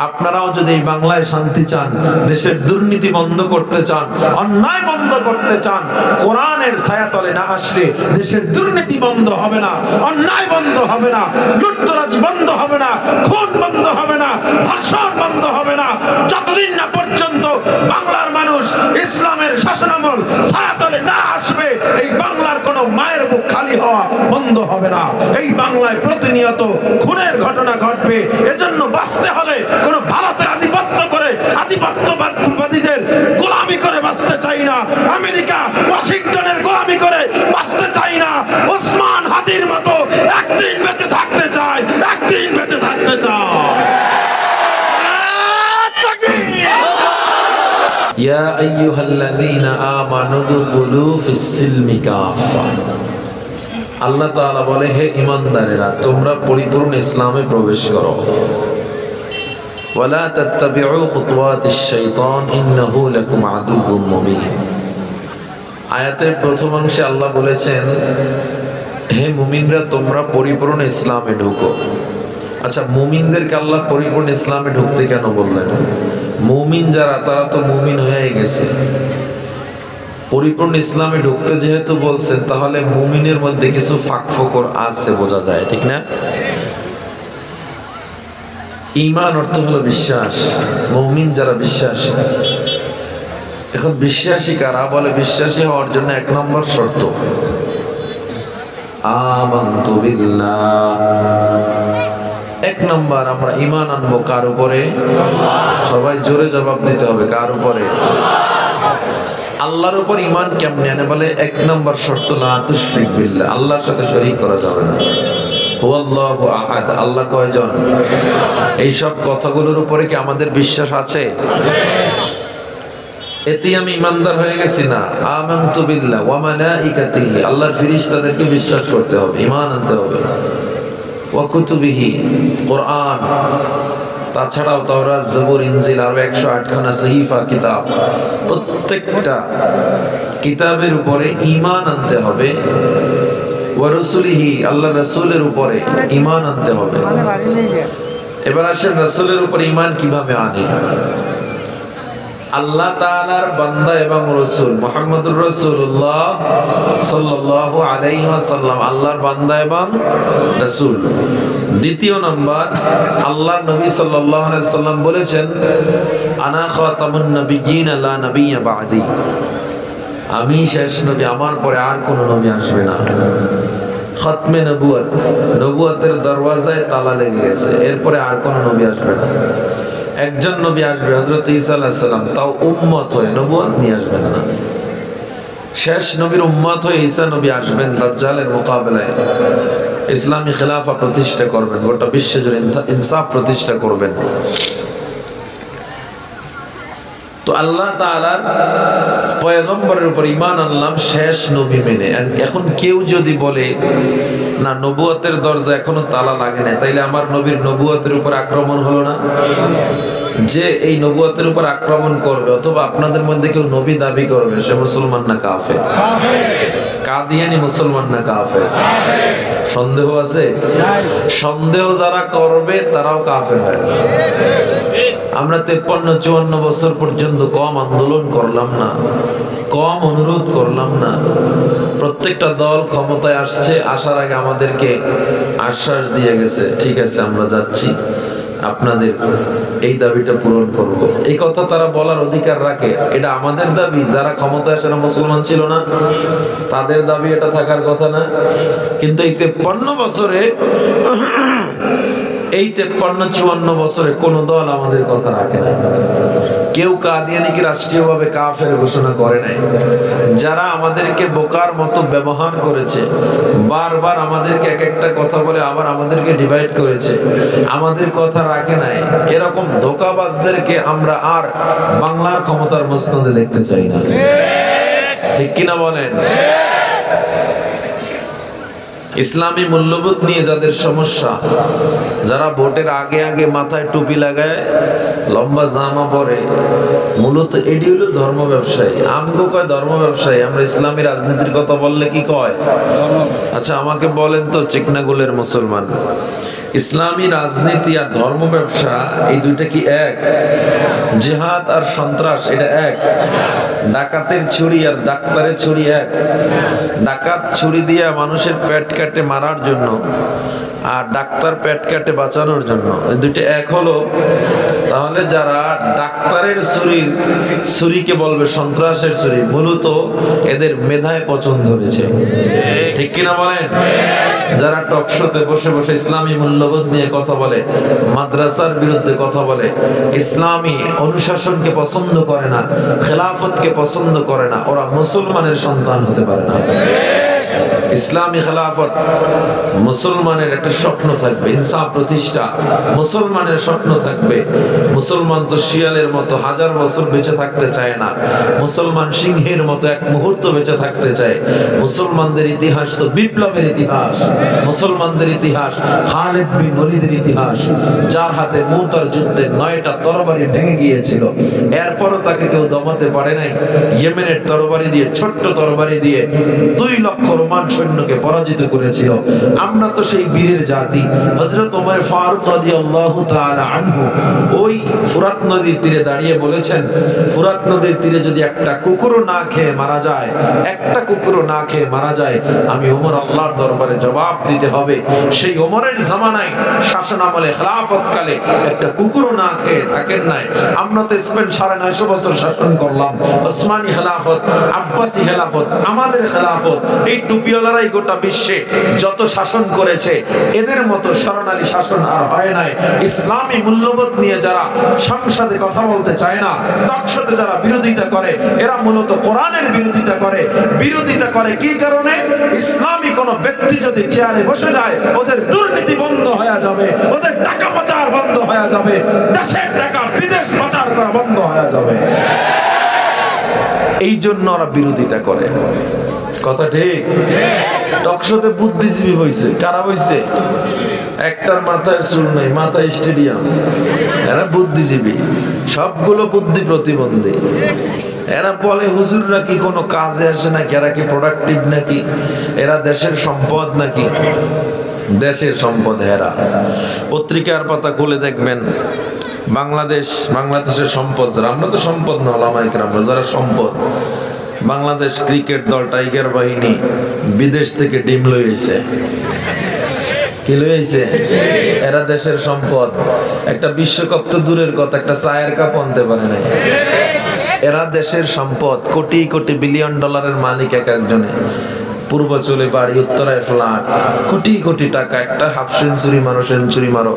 আপনারাও যদি এই বাংলায় শান্তি চান, দেশের দুর্নীতি বন্ধ করতে চান, অন্যায় বন্ধ করতে চান, কোরআনের ছায়াতলে না আসলে দেশের দুর্নীতি বন্ধ হবে না, অন্যায় বন্ধ হবে না, লুটতরাজ বন্ধ হবে না, খুন বন্ধ হবে না, ধর্ষণ বন্ধ হবে না, যতদিন না পর্যন্ত বাংলার মানুষ ইসলামের শাসনামল ছায়াতলে না আসবে, এই বাংলার কোনো মায়ের বুক খালি হওয়া বন্ধ হবে না। এই বাংলায় প্রতিনিয়ত খুনের ঘটনা ঘটবে। এজন্য বাঁচতে হলে কোনো ভারতের আধিপত্যবাদীদের গোলামি করে বাঁচতে চাই না, আমেরিকা ওয়াশিংটনের গোলামি করে বাঁচতে চাই না। ওসমান হাদির মতো একদিন বেঁচে থাকতে চাই, একদিন বেঁচে থাকতে চাই। ইয়া আইয়ুহাল্লাযীনা আমানু দুখুলু ফিস-সিলমি কাফা। আল্লাহ তাআলা বলে, হে ঈমানদারেরা, তোমরা পরিপূর্ণ ইসলামে প্রবেশ করো। ওয়ালা তাত্তাবিউ খুতুওয়াতিশ শাইতান ইন্নাহু লাকুম আদুউম মুবিন। আয়াতের প্রথম অংশে আল্লাহ বলেছেন, হে মুমিনরা, তোমরা পরিপূর্ণ ইসলামে ঢুকো। আচ্ছা, মুমিনদেরকে আল্লাহ পরিপূর্ণ ইসলামে ঢুকতে কেন বললেন? মুমিন যারা, তারা তো মুমিন হয়ে গেছে। পরিপূর্ণ ইসলামে ঢুকতে যেহেতু বলছেন, তাহলে মুমিনের মধ্যে কিছু ফাঁকফোকর আছে, বোঝা যায়, ঠিক না? ঈমান অর্থ হলো বিশ্বাস। মুমিন যারা বিশ্বাসী। এখন বিশ্বাসী কারা? বলে বিশ্বাসী হওয়ার জন্য এক নম্বর শর্ত আমানতু বিল্লাহ। এক নম্বর আমরা ঈমান আনবো কার উপরে? সবাই জোরে জবাব দিতে হবে, কার উপরে? আল্লাহর উপর ঈমান কেমনে আনে? বলে এক নম্বর শর্ত লা তুশরিক বিল্লাহ, আল্লাহর সাথে শরীক করা যাবে না। হুয়াল্লাহু আহাদ, আল্লাহ কয়জন? এই সব কথাগুলোর উপরে কি আমাদের বিশ্বাস আছে? এতে আমি ইমানদার হয়ে গেছি না? আমানতু বিল্লাহ ওয়া মালাইকাতিহি, আল্লাহর ফেরেশতাদেরকে বিশ্বাস করতে হবে, ঈমান আনতে হবে। ওয়া কুতুবিহি, কোরআন, তাছাড়াও তাওরাত, জবুর, ইনজিল, আরো 108 খানা সহিফা কিতাব, প্রত্যেকটা কিতাবের উপরে ঈমান আনতে হবে। ওয়া রাসূলিহি, আল্লাহর রাসূলের উপরে ঈমান আনতে হবে। এবার আসেন রাসূলের উপর ঈমান কিভাবে আনে? আল্লাহ তাআলার বান্দা এবং রাসূল মুহাম্মদুর রাসূলুল্লাহ সাল্লাল্লাহু আলাইহি ওয়াসাল্লাম আল্লাহর বান্দা এবং রাসূল। দ্বিতীয় নাম্বার, আল্লাহর নবী সাল্লাল্লাহু আলাইহি ওয়াসাল্লাম বলেছেন, আনা খাতামুন নাবিয়্যিন লা নাবিয়্যা বা'দি, আমি শেষ নবী, আমার পরে আর কোন নবী আসবে না। খতমে নবুয়ত, নবুয়তের দরওয়াজায় তালা লেগে গেছে, এরপরে আর কোন নবী আসবে না। একজন নবী আসবে, হযরত ঈসা আলাইহিস সালাম, তাও উম্মত হয়ে, নবুয়ত নিয়ে আসবেন না। শেষ নবীর উম্মত হয়ে ঈসা নবী আসবেন, দাজ্জালের মোকাবেলায় ইসলামী খেলাফা প্রতিষ্ঠা করবেন, গোটা বিশ্ব জুড়ে ইনসাফ প্রতিষ্ঠা করবেন। তো আল্লাহ তাআলার পয়গম্বরের উপর ঈমান আনলাম শেষ নবী মেনে। এখন কেউ যদি বলে না, নবুয়তের দরজা এখনো তালা লাগে না, তাইলে আমার নবীর নবুয়তের উপর আক্রমণ হলো না? যে এই নবুয়তের উপর আক্রমণ করবে অথবা আপনাদের মধ্যে কেউ নবী দাবি করবে, সে মুসলমান না কাফের? কাদিয়ানি মুসলমান না কাফের? সন্দেহ আছে? সন্দেহ যারা করবে তারাও কাফের হয়ে যাবে। আমরা 53-54 বছর পর্যন্ত কম আন্দোলন করলাম না, কম অনুরোধ করলাম না। প্রত্যেকটা দল ক্ষমতায় আসছে, আসার আগে আমাদেরকে আশ্বাস দিয়ে গেছে, ঠিক আছে আমরা যাচ্ছি, আপনাদের এই দাবিটা পূরণ করব। এই কথা তারা বলার অধিকার রাখে, এটা আমাদের দাবি। যারা ক্ষমতায় আসে না, মুসলমান ছিল না, তাদের দাবি এটা থাকার কথা না? কিন্তু এই 53 বছরে, এই 53-54 বছরে কোন দল আমাদের কথা রাখে না। কেউ কাদিয়ানীকে রাষ্ট্রীয়ভাবে কাফের ঘোষণা করে নাই। যারা আমাদেরকে বোকার মতো ব্যবহার করেছে, বারবার আমাদেরকে এক একটা কথা বলে আবার আমাদেরকে ডিভাইড করেছে, আমাদের কথা রাখে নাই, এরকম ধোঁকাবাজদেরকে আমরা আর বাংলার ক্ষমতার মসনদে দেখতে চাই না। ঠিক কিনা বলেন? ইসলামী মূল্যবোধ নিয়ে যাদের সমস্যা, যারা ভোটের আগে আগে মাথায় টুপি লাগায়, লম্বা জামা পরে, মূলত এটি হলো ধর্ম ব্যবসায়ী। আমগো কয় ধর্ম ব্যবসায়ী, আমরা ইসলামী রাজনীতির কথা বললে কি কয়? আচ্ছা আমাকে বলেন তো, চিকনাগুলের মুসলমান, ইসলামী রাজনীতি আর ধর্ম ব্যবসা এই দুইটা কি এক? জিহাদ আর সন্ত্রাস এটা এক? ডাকাতের ছুরি আর ডাক্তারের ছুরি এক? ডাকাত ছুরি দিয়ে মানুষের পেট কাটে মারার জন্য, আর ডাক্তার পেট কাটে বাঁচানোর জন্য, এই দুইটা এক হলো? তাহলে যারা ডাক্তারের ছুরিকে বলবে সন্ত্রাসের ছুরি, মূলত এদের মেধায় পছন্দ ধরেছে। ঠিক কিনা বলেন? যারা টকশোতে বসে বসে ইসলামী মূল্যবোধ নিয়ে কথা বলে, মাদ্রাসার বিরুদ্ধে কথা বলে, ইসলামী অনুশাসনকে পছন্দ করে না, খেলাফতকে পছন্দ করে না, ওরা মুসলমানের সন্তান হতে পারে না। ইসলামী খেলাফত মুসলমানের একটা স্বপ্ন থাকবে, ইনসাফ প্রতিষ্ঠা মুসলমানের স্বপ্ন থাকবে। মুসলমান তো শিয়ালের মতো হাজার বছর বেঁচে থাকতে চায় না, মুসলমান সিংহের মতো এক মুহূর্ত বেঁচে থাকতে চায়। মুসলমানদের ইতিহাস তো বিপ্লবের ইতিহাস, মুসলমানদের ইতিহাস খালিদ বিন ওলীদের ইতিহাস, যার হাতে মুতার যুদ্ধে 9টা তরবারি ভেঙে গিয়েছিল, এরপরও তাকে কেউ দমাতে পারে নাই। ইয়েমেনের তরবারি দিয়ে, ছোট্ট তরবারি দিয়ে 2 লক্ষ রোমান সৈন্যকে পরাজিত করেছিল। আমরা তো সেই বীরের জাতি। হযরত ওমর ফারুক রাদিয়াল্লাহু তাআলা আনহু ওই ফুরাত নদীর তীরে দাঁড়িয়ে বলেছেন, ফুরাত নদীর তীরে যদি একটা কুকুরও না খেয়ে মারা যায়, একটা কুকুরও না খেয়ে মারা যায়, আমি ওমর আল্লাহর দরবারে জবাব দিতে হবে। সেই ওমরের জামানায় শাসন আমলে খেলাফত কালে একটা কুকুরও না খেয়ে থাকেন নাই। আমরা তো স্পেন 950 বছর শাসন করলাম। ওসমানী খেলাফত, আব্বাসী খেলাফত, আমাদের খেলাফত, এই টুপিওয়ালারাই গোটা বিশ্বে যত শাসন করেছে, এদের মতো স্মরণালী শাসন আর হয় নাই। ইসলামী মূল্যবোধ নিয়ে যারা সংসদে কথা বলতে চায় না, টকশোতে যারা বিরোধিতা করে, এরা মূলত কোরআনের বিরোধিতা করে। বিরোধিতা করে কি কারণে? ইসলামী কোন ব্যক্তি যদি চেয়ারে বসে যায়, ওদের দুর্নীতি বন্ধ হয়ে যাবে, ওদের টাকা পাচার বন্ধ হয়ে যাবে, দেশের টাকা বিদেশ পাচার করা বন্ধ হয়ে যাবে। এই জন্য ওরা বিরোধিতা করে। কথা ঠিক? টকশোতে বুদ্ধিজীবী হইছে, কারা হইছে? একটার মাথায় চুল নাই, মাথায় স্টেডিয়াম। এরা বুদ্ধিজীবী, সবগুলো বুদ্ধি প্রতিবন্ধী। এরা বলে হুজুররা কি কোনো কাজে আসে নাকি? এরা কি প্রোডাক্টিভ নাকি? এরা দেশের সম্পদ নাকি? দেশের সম্পদ এরা। পত্রিকার পাতা খুলে দেখবেন বাংলাদেশের সম্পদ যারা, আমরা তো সম্পদ না, ওলামায়ে কেরাম যারা সম্পদ। বাংলাদেশ ক্রিকেট দল, টাইগার বাহিনী বিদেশ থেকে ডিম লইছে। কি লইছে? এরা দেশের সম্পদ। একটা বিশ্বকাপ তো দূরের কথা, একটা চায়ের কাপ আনতে পারে নাই। এরা দেশের সম্পদ, কোটি কোটি বিলিয়ন ডলারের মালিক এক একজনে। পূর্বাঞ্চলে বাড়ি, উত্তরায় ফ্ল্যাট, কোটি কোটি টাকা। একটা হাফ সেঞ্চুরি মারো, সেঞ্চুরি মারো,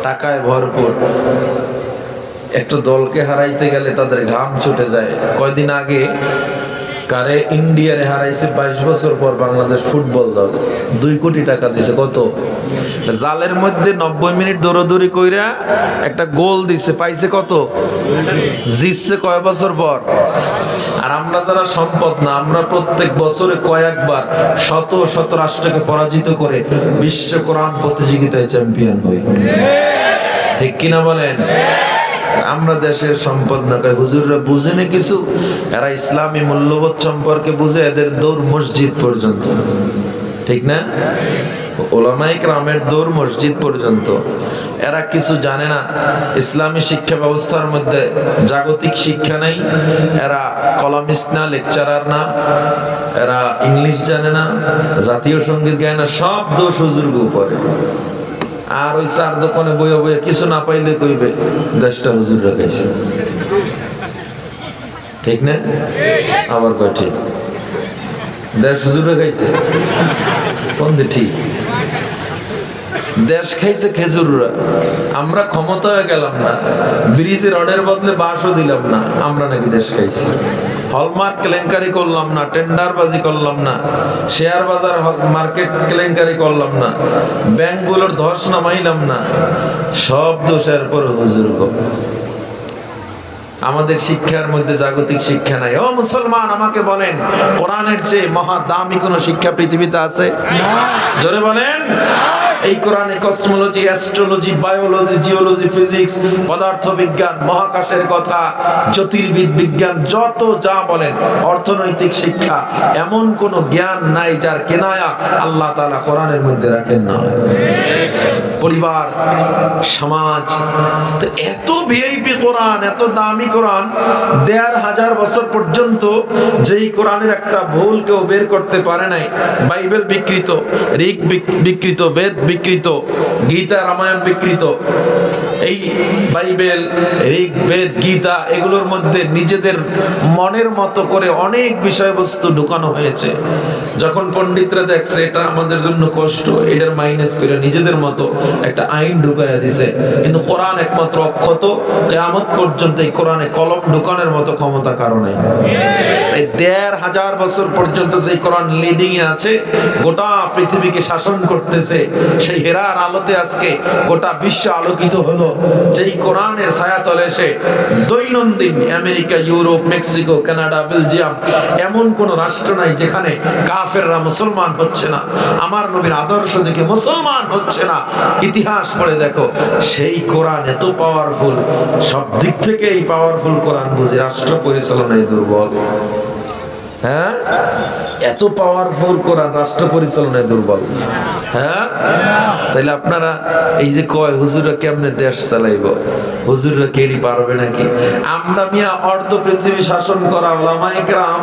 টাকায় ভরপুর। একটা দলকে হারাইতে গেলে তাদের ঘাম ছুটে যায়। কয়দিন আগে কারে ইন্ডিয়ারে হারাইছে 22 বছর পর বাংলাদেশ ফুটবল দল, 2 কোটি টাকা দিছে। কত? জালের মধ্যে 90 মিনিট দৌড়াদৌড়ি কইরা একটা গোল দিছে, পাইছে কত? জিতছে কয় বছর পর। আর আমরা যারা সম্পদ না, আমরা প্রত্যেক বছরে কয়েকবার শত শত রাষ্ট্রকে পরাজিত করে বিশ্ব কোরআন প্রতিযোগিতায় চ্যাম্পিয়ন হই। ঠিক কিনা বলেন? আমরা দেশের সম্পদ না। হুজুররা বুঝে না কিছু, এরা ইসলামী মূল্যবোধ সম্পর্কে বুঝে, এদের দৌড় মসজিদ পর্যন্ত। ঠিক না? ওলামায়ে কেরামের দৌড় মসজিদ পর্যন্ত। এরা কিছু জানে না। ইসলামী শিক্ষা ব্যবস্থার মধ্যে জাগতিক শিক্ষা নাই। এরা কলামিস্ট না, লেকচারার না, এরা ইংলিশ জানে না, জাতীয় সঙ্গীত গায় না। সব দোষ হুজুরকে উপরে। আর ওই চার দোকানে বইয়া বইয়া কিছু না পাইলে কইবে দেশটা হুজুর রাখাইছে। ঠিক না? আবার কয় ঠিক, দেশ হুজুর রাখাইছে। কোন যে ঠিক? দেশ খাইছে খেজুররা। আমরা ক্ষমতা হয়ে গেলাম না, ব্রিজের রডের বদলে বাঁশও দিলাম না, আমরা নাকি দেশ খাইছি। হলমার্ক কেলেঙ্কারি করলাম না, টেন্ডারবাজি করলাম না, শেয়ার বাজার মার্কেট কেলেঙ্কারি করলাম না, ব্যাংকগুলোর ধস নামাইলাম না, সব দোষের পর হুজুর গো। আমাদের শিক্ষার মধ্যে জাগতিক শিক্ষা নাই। ও মুসলমান, আমাকে বলেন, কোরআনের চেয়ে মহা দামি কোন শিক্ষা পৃথিবীতে আছে? জোরে বলেন। এই কোরআনে cosmology, astrology, biology, geology, physics, পদার্থবিজ্ঞান, মহাকাশের কথা, জ্যোতির্বিদ বিজ্ঞান, যত যা বলেন, অর্থনৈতিক শিক্ষা, এমন কোন জ্ঞান নাই যার কেনায়া আল্লাহ তাআলা কোরআনের মধ্যে রাখেন না। পরিবার, সমাজ, তো এত ভিআইপি কোরআন, এত দামি কোরআন, ১৫০০ বছর পর্যন্ত যেই কোরআনের একটা ভুল কেউ বের করতে পারে নাই। বাইবেল বিকৃত, ঋগ বিকৃত, বেদ বিকৃত, গীতা রামায়ণ বিকৃত। এই বাইবেল, ঋগ, বেদ, গীতা এগুলোর মধ্যে নিজেদের মনের মতো করে অনেক বিষয়বস্তু ঢুকানো হয়েছে। যখন পণ্ডিতরা দেখছে এটা আমাদের জন্য কষ্ট, এটার মাইনাস করে নিজেদের মতো একটা আইন ঢুকাইয়া দিছে। কিন্তু কোরআন একমাত্র অক্ষত, কিয়ামত পর্যন্ত এই কোরআনে কলম ঢুকানোর মতো ক্ষমতা কারো নাই। এই ১৫০০ বছর পর্যন্ত যে কোরআন লিডিং এ আছে, গোটা পৃথিবীকে শাসন করতেছে, সেই হেরার আলোতে আজকে গোটা বিশ্ব আলোকিত হলো। যেই কোরআনের ছায়াতলে এসে দৈনন্দিন America, Europe, Mexico, Canada, Belgium এমন কোন রাষ্ট্র নাই যেখানে কাফেররা মুসলমান হচ্ছে না, আমার নবীর আদর্শ দেখে মুসলমান হচ্ছে না। ইতিহাস পড়ে দেখো, সেই কোরআন এত পাওয়ারফুল, সব দিক থেকে এই পাওয়ারফুল কোরআন বুঝি রাষ্ট্র পরিচালনায় দুর্বল। হ্যাঁ, এত পাওয়ারফুল কোরআন রাষ্ট্র পরিচালনায় দুর্বল। হ্যাঁ, তাইলে আপনারা এই যে কয় হুজুররা কেমনে দেশ চালাইব, হুজুররা কেড়ি পারবে নাকি? আমরা মিয়া অর্ধ পৃথিবী শাসন করা ওলামায়ে কেরাম,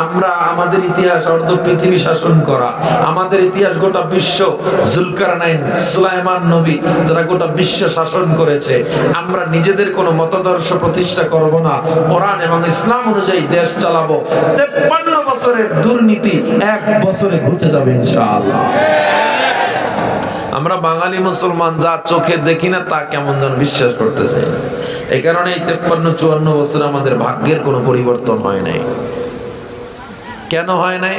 আমরা আমাদের ইতিহাস অর্ধ পৃথিবী শাসন করা, আমাদের ইতিহাস গোটা বিশ্ব, জুলকারনাইন, সুলাইমান নবী যারা গোটা বিশ্ব শাসন করেছে। আমরা নিজেদের কোনো মতাদর্শ প্রতিষ্ঠা করব না, কোরআন এবং ইসলাম অনুযায়ী দেশ চালাবো। ৫৩ বছরের দুর্নীতি ১ বছরে ঘুচে যাবে ইনশাআল্লাহ। আমরা বাঙালি মুসলমান যা চোখে দেখি না তা কেমন যেন বিশ্বাস করতেছে। এই কারণে এই ৫৩-৫৪ বছর আমাদের ভাগ্যের কোনো পরিবর্তন হয় নাই। কেন হয় নাই?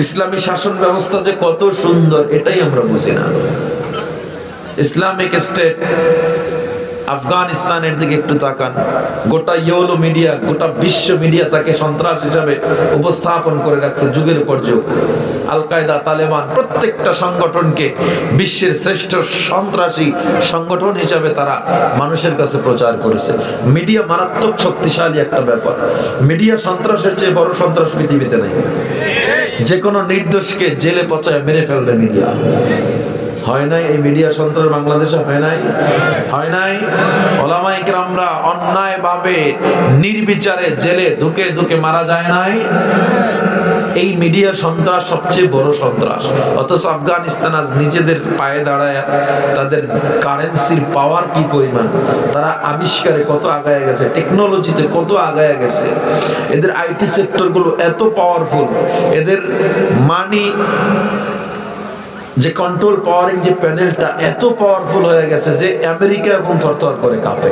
ইসলামী শাসন ব্যবস্থা যে কত সুন্দর এটাই আমরা বুঝি না। ইসলামিক স্টেট আফগানিস্তানের দিকে একটু তাকান, গোটা ইয়েলো মিডিয়া, গোটা বিশ্ব মিডিয়া তাকে সন্ত্রাস হিসাবে উপস্থাপন করে রাখছে যুগের পর যুগ। আল কায়দা, তালেবান প্রত্যেকটা সংগঠনকে বিশ্বের শ্রেষ্ঠ সন্ত্রাসী সংগঠন হিসাবে তারা মানুষের কাছে প্রচার করেছে। মিডিয়া মারাত্মক শক্তিশালী একটা ব্যাপার। মিডিয়া সন্ত্রাসের চেয়ে বড় সন্ত্রাস পৃথিবীতে নেই। যে কোনো নির্দোষকে জেলে পচায় মেরে ফেলবে মিডিয়া। হয় নাই এই মিডিয়া সন্ত্রাস বাংলাদেশে? হয় নাই? হয় নাই? ওলামায়ে কেরামরা অন্যায়ভাবে নির্বিচারে জেলে ধুকে ধুকে মারা যায় নাই? এই মিডিয়া সন্ত্রাস সবচেয়ে বড় সন্ত্রাস। অথচ আফগানিস্তান আজ নিজেদের পায়ে দাঁড়ায়, তাদের কারেন্সির পাওয়ার কি পরিমাণ, তারা আবিষ্কারে কত আগায় গেছে, টেকনোলজিতে কত আগায় গেছে, এদের আইটি সেক্টর গুলো এত পাওয়ারফুল, এদের মানি যে কন্ট্রোল পাওয়ারিং যে প্যানেলটা এত পাওয়ারফুল হয়ে গেছে যে আমেরিকা এখন থরথর করে কাঁপে।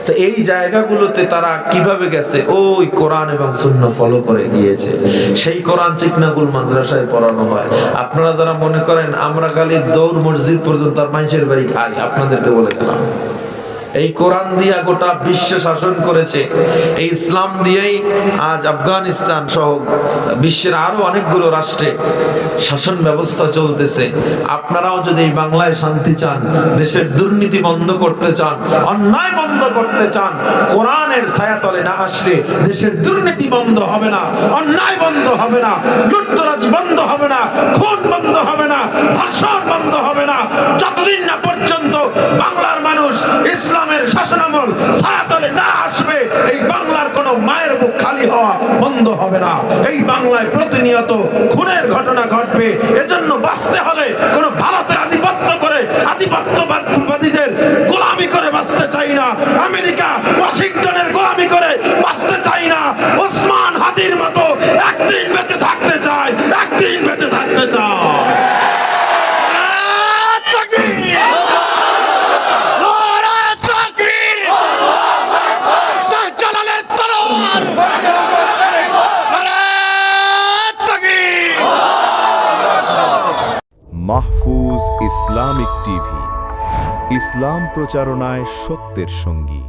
তো এই জায়গাগুলোতে তারা কিভাবে গেছে? ওই কোরআন এবং সুন্নাহ ফলো করে গিয়েছে। সেই কোরআন চিকনাগুল মাদ্রাসায় পড়ানো হয়। আপনারা যারা মনে করেন আমরা খালি দৌড় মসজিদ পর্যন্ত আর মানুষের বাড়ি খাই, আপনাদেরকে বলে গেলাম এই কোরআন দিয়া গোটা বিশ্ব শাসন করেছে। এই ইসলাম দিয়েই আজ আফগানিস্তান সহ বিশ্বের আরো অনেকগুলো রাষ্ট্রে শাসন ব্যবস্থা চলতেছে। আপনারাও যদি এই বাংলায় শান্তি চান, দেশের দুর্নীতি বন্ধ করতে চান, অন্যায় বন্ধ করতে চান, কোরআনের ছায়াতলে না আসলে দেশের দুর্নীতি বন্ধ হবে না, অন্যায় বন্ধ হবে না, লুটতরাজ বন্ধ হবে না, খুন বন্ধ হবে না, ধর্ষণ বন্ধ হবে না, যতদিন না পর্যন্ত বাংলার মানুষ ইসলামের শাসনামল ছায়াতলে না আসবে, এই বাংলার কোন মায়ের বুক খালি হওয়া বন্ধ হবে না। এই বাংলায় প্রতিনিয়ত খুনের ঘটনা ঘটবে। এজন্য বাঁচতে হলে কোন ভারতের আধিপত্য করে, আধিপত্যবাদীদের গোলামি করে বাঁচতে চাই না, আমেরিকা ওয়াশিংটনের গোলামি করে বাঁচতে চাই না। ওসমান হাদির মতো একদিন বেঁচে থাকতে চাই, একদিন বেঁচে থাকতে চাই। মাহফুজ ইসলামিক টিভি, ইসলাম প্রচারণায় সত্যের সঙ্গী।